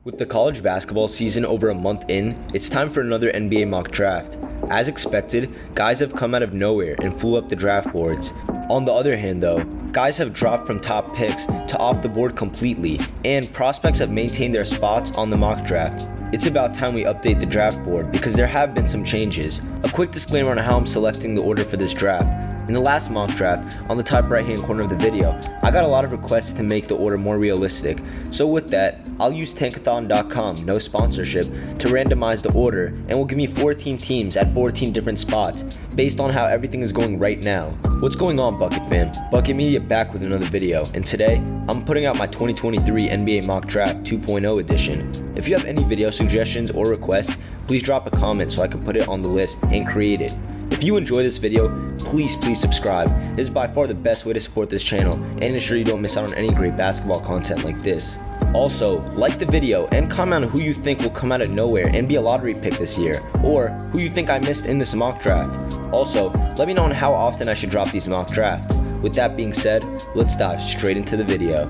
With the college basketball season over a month in, it's time for another NBA mock draft. As expected, guys have come out of nowhere and flew up the draft boards. On the other hand though, guys have dropped from top picks to off the board completely, and prospects have maintained their spots on the mock draft. It's about time we update the draft board because there have been some changes. A quick disclaimer on how I'm selecting the order for this draft. In the last mock draft, on the top right hand corner of the video, I got a lot of requests to make the order more realistic. So with that, I'll use tankathon.com, no sponsorship, to randomize the order and will give me 14 teams at 14 different spots based on how everything is going right now. What's going on, Bucket fam? BucketMedia back with another video, and today I'm putting out my 2023 NBA Mock Draft 2.0 edition. If you have any video suggestions or requests, please drop a comment so I can put it on the list and create it. If you enjoy this video, please subscribe. It is by far the best way to support this channel and ensure you don't miss out on any great basketball content like this. Also, like the video and comment on who you think will come out of nowhere and be a lottery pick this year, or who you think I missed in this mock draft. Also, let me know on how often I should drop these mock drafts. With that being said, let's dive straight into the video.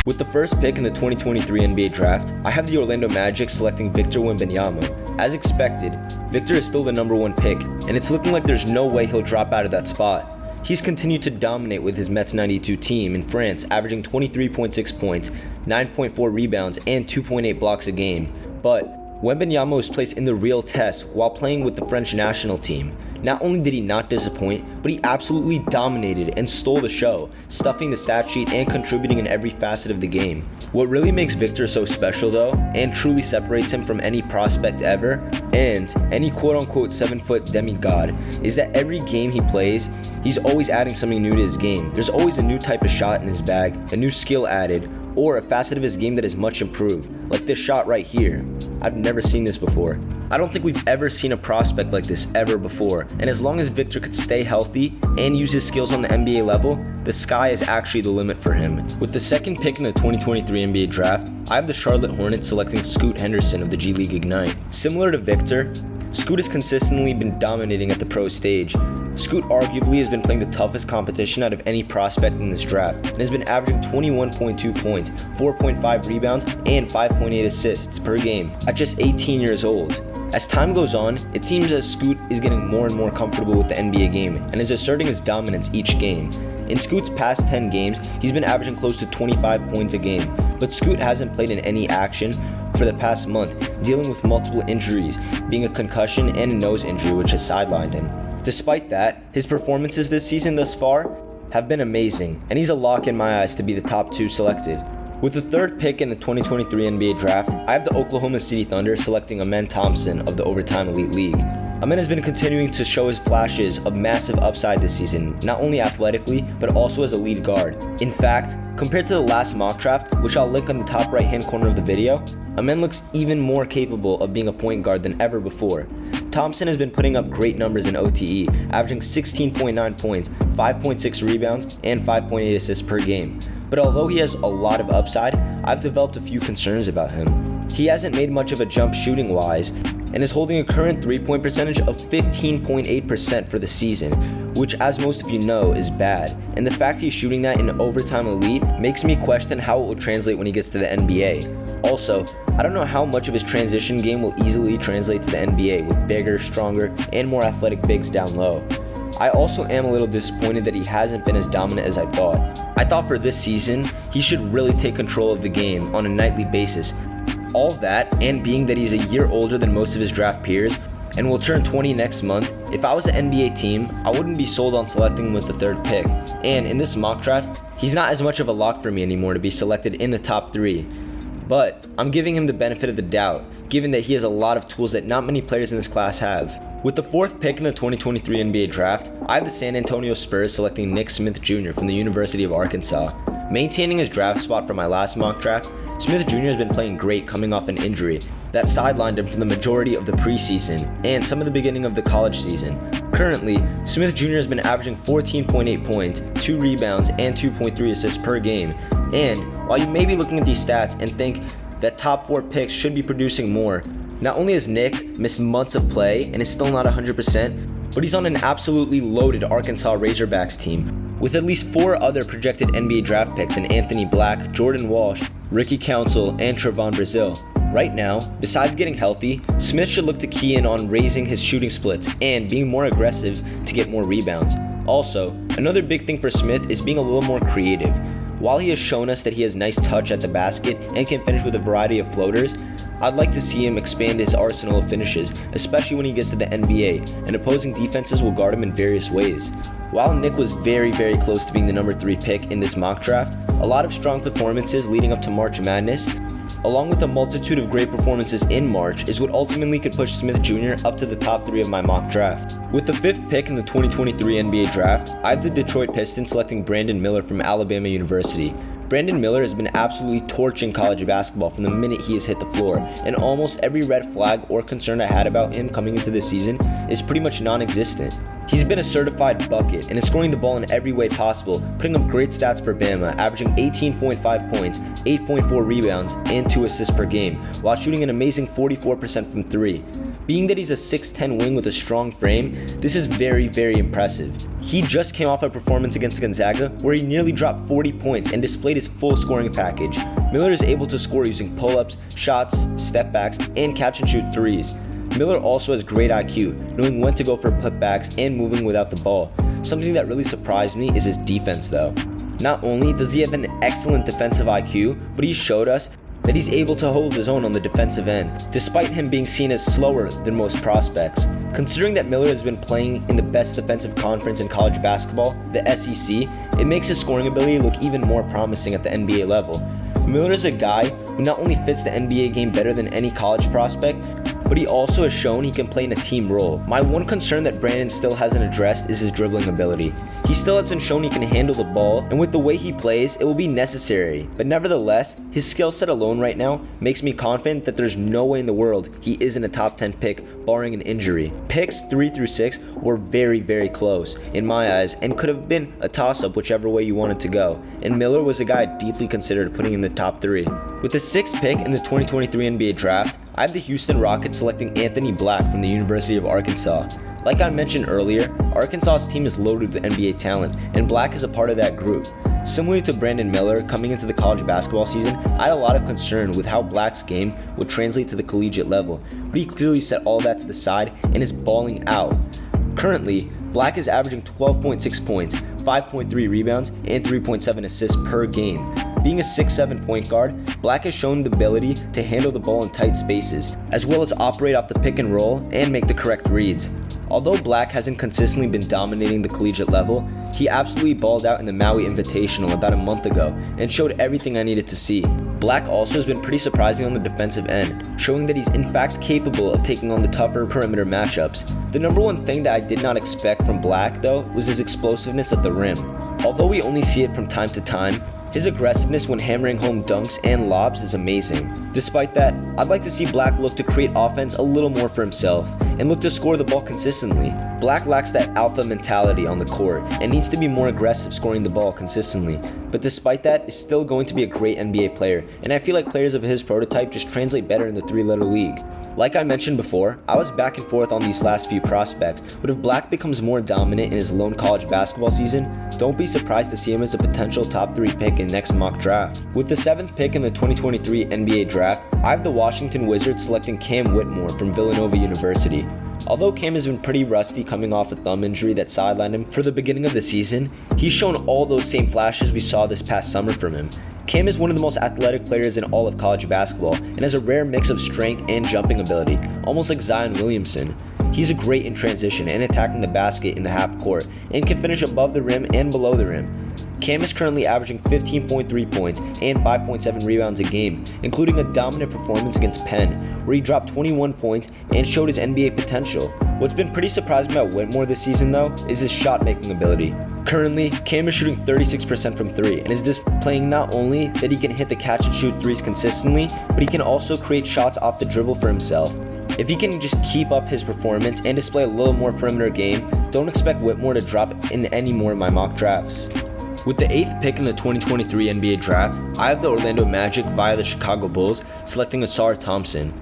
With the first pick in the 2023 NBA Draft, I have the Orlando Magic selecting Victor Wembanyama. As expected, Victor is still the number one pick, and it's looking like there's no way he'll drop out of that spot. He's continued to dominate with his Mets 92 team in France, averaging 23.6 points, 9.4 rebounds, and 2.8 blocks a game. But Wembanyama was placed in the real test while playing with the French national team. Not only did he not disappoint, but he absolutely dominated and stole the show, stuffing the stat sheet and contributing in every facet of the game. What really makes Victor so special though, and truly separates him from any prospect ever, and any quote-unquote 7-foot demigod, is that every game he plays, he's always adding something new to his game. There's always a new type of shot in his bag, a new skill added, or a facet of his game that is much improved, like this shot right here. I've never seen this before. I don't think we've ever seen a prospect like this ever before, and as long as Victor could stay healthy and use his skills on the NBA level, the sky is actually the limit for him. With the second pick in the 2023 NBA Draft, I have the Charlotte Hornets selecting Scoot Henderson of the G League Ignite. Similar to Victor, Scoot has consistently been dominating at the pro stage. Scoot arguably has been playing the toughest competition out of any prospect in this draft and has been averaging 21.2 points, 4.5 rebounds, and 5.8 assists per game at just 18 years old. As time goes on, it seems as Scoot is getting more and more comfortable with the NBA game and is asserting his dominance each game. In Scoot's past 10 games, he's been averaging close to 25 points a game, but Scoot hasn't played in any action for the past month, dealing with multiple injuries, being a concussion and a nose injury which has sidelined him. Despite that, his performances this season thus far have been amazing, and he's a lock in my eyes to be the top 2 selected. With the third pick in the 2023 NBA Draft, I have the Oklahoma City Thunder selecting Amen Thompson of the Overtime Elite League. Amen has been continuing to show his flashes of massive upside this season, not only athletically, but also as a lead guard. In fact, compared to the last mock draft, which I'll link on the top right hand corner of the video, Amen looks even more capable of being a point guard than ever before. Thompson has been putting up great numbers in OTE, averaging 16.9 points, 5.6 rebounds, and 5.8 assists per game. But although he has a lot of upside, I've developed a few concerns about him. He hasn't made much of a jump shooting wise, and is holding a current 3-point percentage of 15.8% for the season, which as most of you know is bad. And the fact he's shooting that in Overtime Elite makes me question how it will translate when he gets to the NBA. Also, I don't know how much of his transition game will easily translate to the NBA with bigger, stronger, and more athletic bigs down low. I also am a little disappointed that he hasn't been as dominant as I thought. I thought for this season, he should really take control of the game on a nightly basis. All that, and being that he's a year older than most of his draft peers, and will turn 20 next month, if I was an NBA team, I wouldn't be sold on selecting him with the third pick. And in this mock draft, he's not as much of a lock for me anymore to be selected in the top 3. But I'm giving him the benefit of the doubt, given that he has a lot of tools that not many players in this class have. With the fourth pick in the 2023 NBA Draft, I have the San Antonio Spurs selecting Nick Smith Jr. from the University of Arkansas. Maintaining his draft spot from my last mock draft, Smith Jr. has been playing great coming off an injury that sidelined him for the majority of the preseason and some of the beginning of the college season. Currently, Smith Jr. has been averaging 14.8 points, 2 rebounds, and 2.3 assists per game. And while you may be looking at these stats and think that top 4 picks should be producing more, not only has Nick missed months of play and is still not 100%, but he's on an absolutely loaded Arkansas Razorbacks team, with at least 4 other projected NBA draft picks in Anthony Black, Jordan Walsh, Ricky Council, and Trevon Brazile. Right now, besides getting healthy, Smith should look to key in on raising his shooting splits and being more aggressive to get more rebounds. Also, another big thing for Smith is being a little more creative. While he has shown us that he has nice touch at the basket and can finish with a variety of floaters, I'd like to see him expand his arsenal of finishes, especially when he gets to the NBA, and opposing defenses will guard him in various ways. While Nick was very close to being the number 3 pick in this mock draft, a lot of strong performances leading up to March Madness, along with a multitude of great performances in March, is what ultimately could push Smith Jr. up to the top 3 of my mock draft. With the 5th pick in the 2023 NBA draft, I have the Detroit Pistons selecting Brandon Miller from Alabama University. Brandon Miller has been absolutely torching college basketball from the minute he has hit the floor, and almost every red flag or concern I had about him coming into this season is pretty much non-existent. He's been a certified bucket and is scoring the ball in every way possible, putting up great stats for Bama, averaging 18.5 points, 8.4 rebounds, and 2 assists per game, while shooting an amazing 44% from 3. Being that he's a 6'10 wing with a strong frame, this is very impressive. He just came off a performance against Gonzaga where he nearly dropped 40 points and displayed his full scoring package. Miller is able to score using pull-ups, shots, step backs, and catch and shoot threes. Miller also has great IQ, knowing when to go for putbacks and moving without the ball. Something that really surprised me is his defense though. Not only does he have an excellent defensive IQ, but he showed us that he's able to hold his own on the defensive end, despite him being seen as slower than most prospects. Considering that Miller has been playing in the best defensive conference in college basketball, the SEC, it makes his scoring ability look even more promising at the NBA level. Miller is a guy who not only fits the NBA game better than any college prospect, but he also has shown he can play in a team role. My one concern that Brandon still hasn't addressed is his dribbling ability. He still hasn't shown he can handle the ball, and with the way he plays, it will be necessary. But nevertheless, his skill set alone right now makes me confident that there's no way in the world he isn't a top 10 pick, barring an injury. Picks 3 through 6 were very close in my eyes, and could have been a toss-up whichever way you wanted to go. And Miller was a guy I deeply considered putting in the top 3. With the 6th pick in the 2023 NBA draft, I have the Houston Rockets selecting Anthony Black from the University of Arkansas. Like I mentioned earlier, Arkansas's team is loaded with NBA talent, and Black is a part of that group. Similar to Brandon Miller coming into the college basketball season, I had a lot of concern with how Black's game would translate to the collegiate level, but he clearly set all that to the side and is balling out. Currently, Black is averaging 12.6 points, 5.3 rebounds, and 3.7 assists per game. Being a 6'7 point guard, Black has shown the ability to handle the ball in tight spaces, as well as operate off the pick and roll and make the correct reads. Although Black hasn't consistently been dominating the collegiate level, he absolutely balled out in the Maui Invitational about a month ago and showed everything I needed to see. Black also has been pretty surprising on the defensive end, showing that he's in fact capable of taking on the tougher perimeter matchups. The number one thing that I did not expect from Black though was his explosiveness at the rim. Although we only see it from time to time, his aggressiveness when hammering home dunks and lobs is amazing. Despite that, I'd like to see Black look to create offense a little more for himself and look to score the ball consistently. Black lacks that alpha mentality on the court and needs to be more aggressive scoring the ball consistently. But despite that, is still going to be a great NBA player, and I feel like players of his prototype just translate better in the 3-letter league. Like I mentioned before, I was back and forth on these last few prospects, but if Black becomes more dominant in his lone college basketball season, don't be surprised to see him as a potential top 3 pick in next mock draft. With the 7th pick in the 2023 NBA draft, I have the Washington Wizards selecting Cam Whitmore from Villanova University. Although Cam has been pretty rusty coming off a thumb injury that sidelined him for the beginning of the season, he's shown all those same flashes we saw this past summer from him. Cam is one of the most athletic players in all of college basketball and has a rare mix of strength and jumping ability, almost like Zion Williamson. He's great in transition and attacking the basket in the half court and can finish above the rim and below the rim. Cam is currently averaging 15.3 points and 5.7 rebounds a game, including a dominant performance against Penn, where he dropped 21 points and showed his NBA potential. What's been pretty surprising about Whitmore this season though is his shot-making ability. Currently, Cam is shooting 36% from 3 and is displaying not only that he can hit the catch and shoot threes consistently, but he can also create shots off the dribble for himself. If he can just keep up his performance and display a little more perimeter game, don't expect Whitmore to drop in any more of my mock drafts. With the 8th pick in the 2023 NBA draft, I have the Orlando Magic via the Chicago Bulls selecting Ausar Thompson.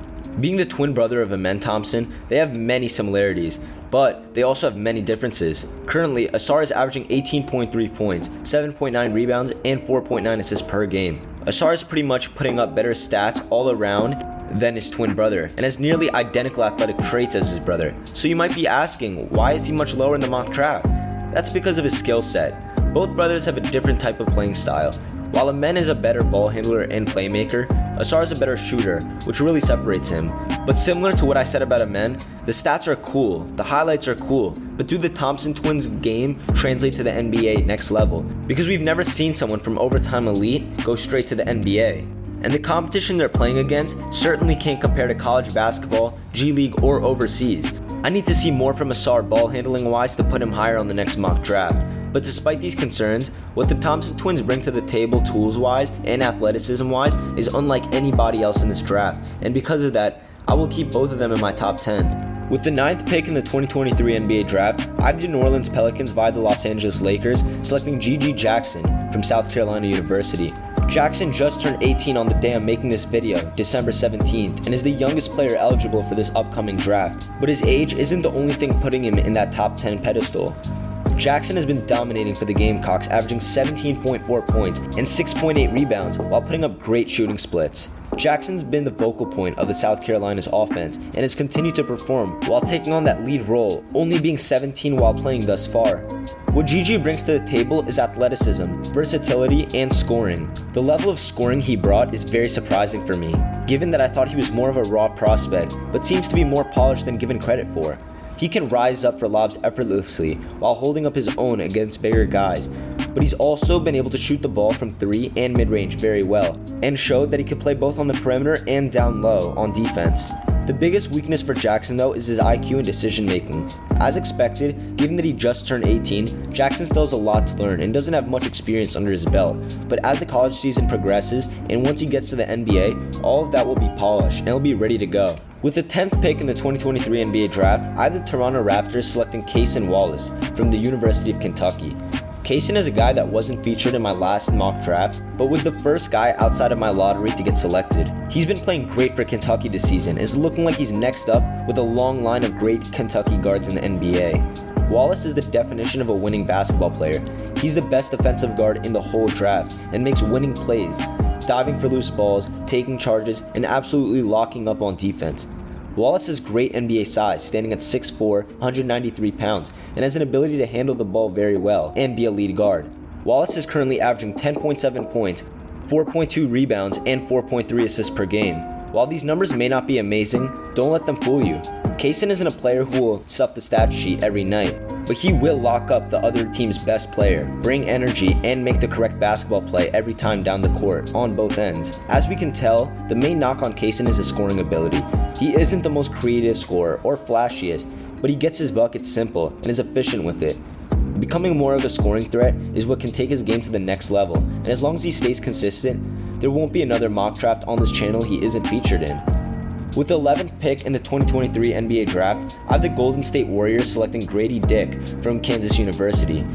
Being the twin brother of Amen Thompson, they have many similarities. but they also have many differences. Currently, Ausar is averaging 18.3 points, 7.9 rebounds, and 4.9 assists per game. Ausar is pretty much putting up better stats all around than his twin brother, and has nearly identical athletic traits as his brother. So you might be asking, why is he much lower in the mock draft? That's because of his skill set. Both brothers have a different type of playing style. While Amen is a better ball handler and playmaker, Ausar is a better shooter, which really separates him. But similar to what I said about Amen, the stats are cool, the highlights are cool, but do the Thompson twins' game translate to the NBA next level? Because we've never seen someone from overtime elite go straight to the NBA. And the competition they're playing against certainly can't compare to college basketball, G League, or overseas. I need to see more from Ausar ball handling wise to put him higher on the next mock draft. But despite these concerns, what the Thompson twins bring to the table tools wise and athleticism wise is unlike anybody else in this draft, and because of that, I will keep both of them in my top 10. With the 9th pick in the 2023 NBA draft, I have the New Orleans Pelicans via the Los Angeles Lakers selecting G.G. Jackson from South Carolina University. Jackson just turned 18 on the day I'm making this video, December 17th, and is the youngest player eligible for this upcoming draft. But his age isn't the only thing putting him in that top 10 pedestal. Jackson has been dominating for the Gamecocks, averaging 17.4 points and 6.8 rebounds while putting up great shooting splits. Jackson's been the focal point of the South Carolina's offense and has continued to perform while taking on that lead role, only being 17 while playing thus far. What GG brings to the table is athleticism, versatility, and scoring. The level of scoring he brought is very surprising for me, given that I thought he was more of a raw prospect, but seems to be more polished than given credit for. He can rise up for lobs effortlessly while holding up his own against bigger guys, but he's also been able to shoot the ball from 3 and mid-range very well, and showed that he could play both on the perimeter and down low on defense. The biggest weakness for Jackson though is his IQ and decision making. As expected, given that he just turned 18, Jackson still has a lot to learn and doesn't have much experience under his belt, but as the college season progresses and once he gets to the NBA, all of that will be polished and he'll be ready to go. With the 10th pick in the 2023 NBA draft, I have the Toronto Raptors selecting Cason Wallace from the University of Kentucky. Cason is a guy that wasn't featured in my last mock draft, but was the first guy outside of my lottery to get selected. He's been playing great for Kentucky this season and is looking like he's next up with a long line of great Kentucky guards in the NBA. Wallace is the definition of a winning basketball player. He's the best defensive guard in the whole draft and makes winning plays, diving for loose balls, taking charges, and absolutely locking up on defense. Wallace has great NBA size, standing at 6'4", 193 pounds, and has an ability to handle the ball very well and be a lead guard. Wallace is currently averaging 10.7 points, 4.2 rebounds, and 4.3 assists per game. While these numbers may not be amazing, don't let them fool you. Cason isn't a player who will stuff the stat sheet every night, but he will lock up the other team's best player, bring energy, and make the correct basketball play every time down the court on both ends. As we can tell, the main knock on Cason is his scoring ability. He isn't the most creative scorer or flashiest, but he gets his buckets simple and is efficient with it. Becoming more of a scoring threat is what can take his game to the next level, and as long as he stays consistent, there won't be another mock draft on this channel he isn't featured in. With the 11th pick in the 2023 NBA draft, I have the Golden State Warriors selecting Grady Dick from Kansas University.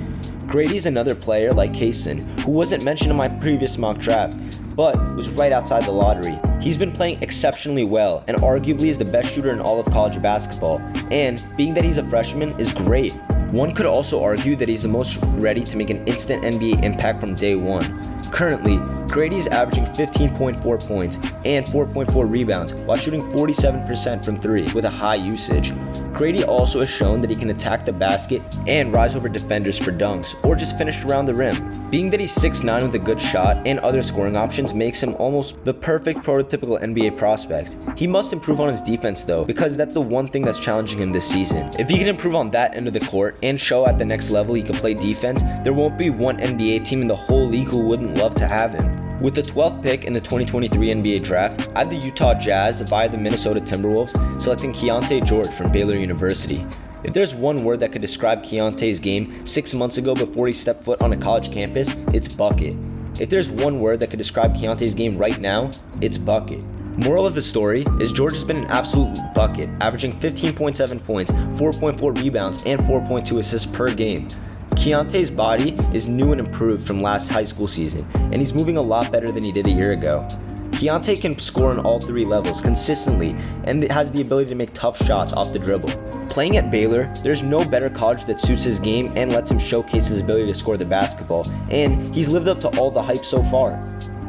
Grady's another player like Cason, who wasn't mentioned in my previous mock draft, but was right outside the lottery. He's been playing exceptionally well and arguably is the best shooter in all of college basketball, and being that he's a freshman is great. One could also argue that he's the most ready to make an instant NBA impact from day one. Currently, Grady's averaging 15.4 points and 4.4 rebounds while shooting 47% from 3 with a high usage. Grady also has shown that he can attack the basket and rise over defenders for dunks or just finish around the rim. Being that he's 6'9" with a good shot and other scoring options makes him almost the perfect prototypical NBA prospect. He must improve on his defense though, because that's the one thing that's challenging him this season. If he can improve on that end of the court and show at the next level he can play defense, there won't be one NBA team in the whole league who wouldn't love to have him. With the 12th pick in the 2023 NBA draft, I have the Utah Jazz via the Minnesota Timberwolves selecting Keontae George from Baylor University. If there's one word that could describe Keontae's game 6 months ago before he stepped foot on a college campus, it's bucket. If there's one word that could describe Keontae's game right now, it's bucket. Moral of the story is George has been an absolute bucket, averaging 15.7 points, 4.4 rebounds, and 4.2 assists per game. Keontae's body is new and improved from last high school season, and he's moving a lot better than he did a year ago. Keyonte can score on all 3 levels consistently and has the ability to make tough shots off the dribble. Playing at Baylor, there's no better college that suits his game and lets him showcase his ability to score the basketball, and he's lived up to all the hype so far.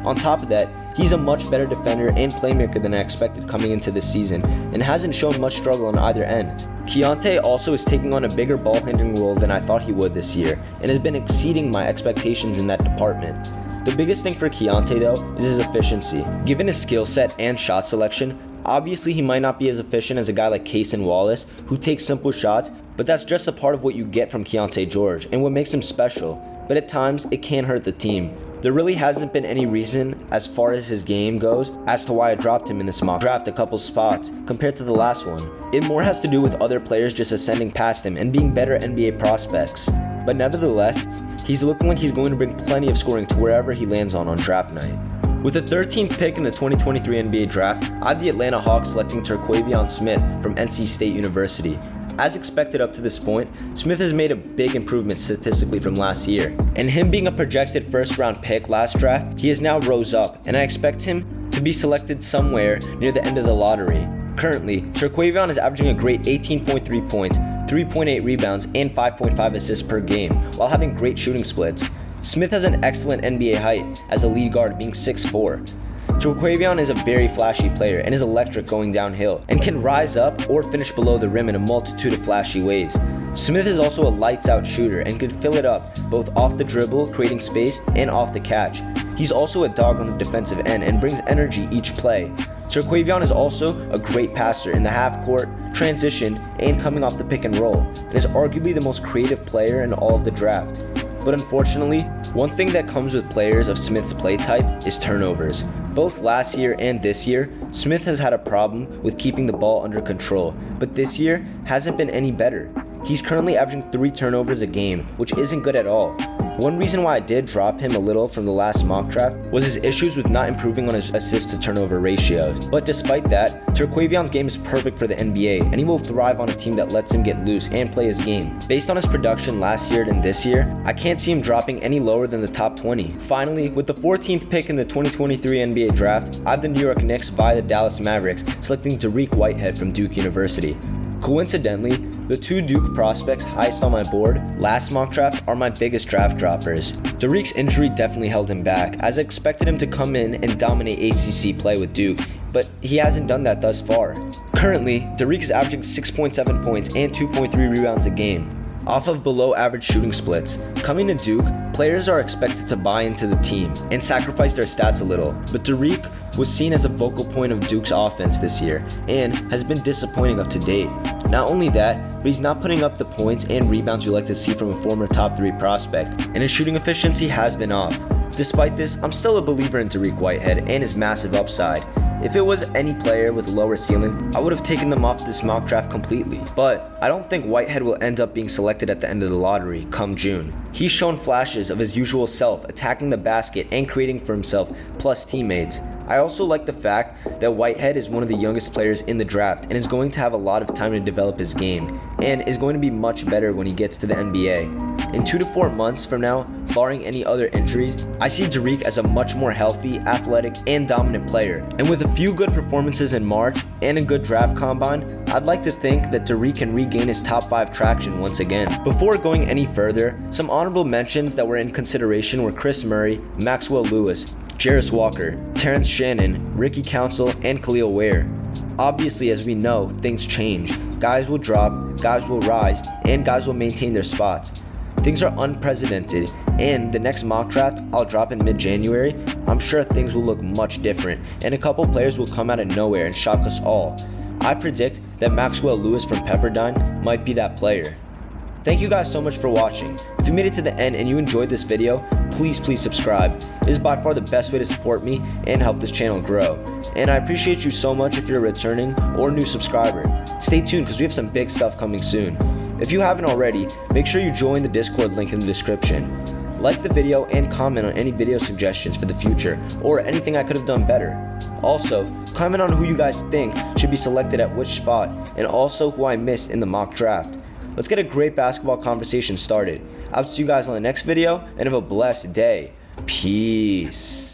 On top of that, he's a much better defender and playmaker than I expected coming into this season, and hasn't shown much struggle on either end. Keyonte also is taking on a bigger ball handling role than I thought he would this year, and has been exceeding my expectations in that department. The biggest thing for Keyonte though is his efficiency. Given his skill set and shot selection, obviously he might not be as efficient as a guy like Cason Wallace, who takes simple shots, but that's just a part of what you get from Keyonte George and what makes him special. But at times, it can hurt the team. There really hasn't been any reason, as far as his game goes, as to why I dropped him in this mock draft a couple spots compared to the last one. It more has to do with other players just ascending past him and being better NBA prospects. But nevertheless, he's looking like he's going to bring plenty of scoring to wherever he lands on draft night. With the 13th pick in the 2023 NBA draft, I have the Atlanta Hawks selecting Terquavion Smith from NC State University. As expected up to this point, Smith has made a big improvement statistically from last year, and him being a projected first-round pick last draft, he has now rose up, and I expect him to be selected somewhere near the end of the lottery. Currently, Terquavion is averaging a great 18.3 points, 3.8 rebounds, and 5.5 assists per game, while having great shooting splits. Smith has an excellent NBA height as a lead guard, being 6'4". Terquavion is a very flashy player and is electric going downhill, and can rise up or finish below the rim in a multitude of flashy ways. Smith is also a lights-out shooter and can fill it up both off the dribble, creating space, and off the catch. He's also a dog on the defensive end and brings energy each play. Terquavion is also a great passer in the half-court, transition, and coming off the pick and roll, and is arguably the most creative player in all of the draft. But unfortunately, one thing that comes with players of Smith's play type is turnovers. Both last year and this year, Smith has had a problem with keeping the ball under control, but this year hasn't been any better. He's currently averaging 3 turnovers a game, which isn't good at all. One reason why I did drop him a little from the last mock draft was his issues with not improving on his assist to turnover ratios. But despite that, Terquavion's game is perfect for the NBA, and he will thrive on a team that lets him get loose and play his game. Based on his production last year and this year, I can't see him dropping any lower than the top 20. Finally, with the 14th pick in the 2023 NBA draft, I have the New York Knicks via the Dallas Mavericks selecting Dariq Whitehead from Duke University. Coincidentally, the 2 Duke prospects highest on my board last mock draft are my biggest draft droppers. Dariq's injury definitely held him back, as I expected him to come in and dominate ACC play with Duke, but he hasn't done that thus far. Currently, Dariq is averaging 6.7 points and 2.3 rebounds a game, off of below average shooting splits. Coming to Duke, players are expected to buy into the team and sacrifice their stats a little, but Dariq was seen as a focal point of Duke's offense this year and has been disappointing up to date. Not only that, but he's not putting up the points and rebounds you like to see from a former top 3 prospect, and his shooting efficiency has been off. Despite this, I'm still a believer in Dariq Whitehead and his massive upside. If it was any player with a lower ceiling, I would have taken them off this mock draft completely. But I don't think Whitehead will end up being selected at the end of the lottery come June. He's shown flashes of his usual self, attacking the basket and creating for himself, plus teammates. I also like the fact that Whitehead is one of the youngest players in the draft and is going to have a lot of time to develop his game, and is going to be much better when he gets to the NBA. In 2 to 4 months from now, barring any other injuries, I see Dariq as a much more healthy, athletic, and dominant player. And with a few good performances in March and a good draft combine, I'd like to think that Dariq can regain his top 5 traction once again. Before going any further, some honorable mentions that were in consideration were Chris Murray, Maxwell Lewis, Jarris Walker, Terrence Shannon, Ricky Council, and Khalil Ware. Obviously, as we know, things change. Guys will drop, guys will rise, and guys will maintain their spots. Things are unprecedented, and the next mock draft I'll drop in mid-January, I'm sure things will look much different, and a couple players will come out of nowhere and shock us all. I predict that Maxwell Lewis from Pepperdine might be that player. Thank you guys so much for watching. If you made it to the end and you enjoyed this video, please subscribe. It is by far the best way to support me and help this channel grow. And I appreciate you so much if you're a returning or new subscriber. Stay tuned because we have some big stuff coming soon. If you haven't already, make sure you join the Discord link in the description. Like the video and comment on any video suggestions for the future or anything I could have done better. Also, comment on who you guys think should be selected at which spot and also who I missed in the mock draft. Let's get a great basketball conversation started. I'll see you guys on the next video and have a blessed day. Peace.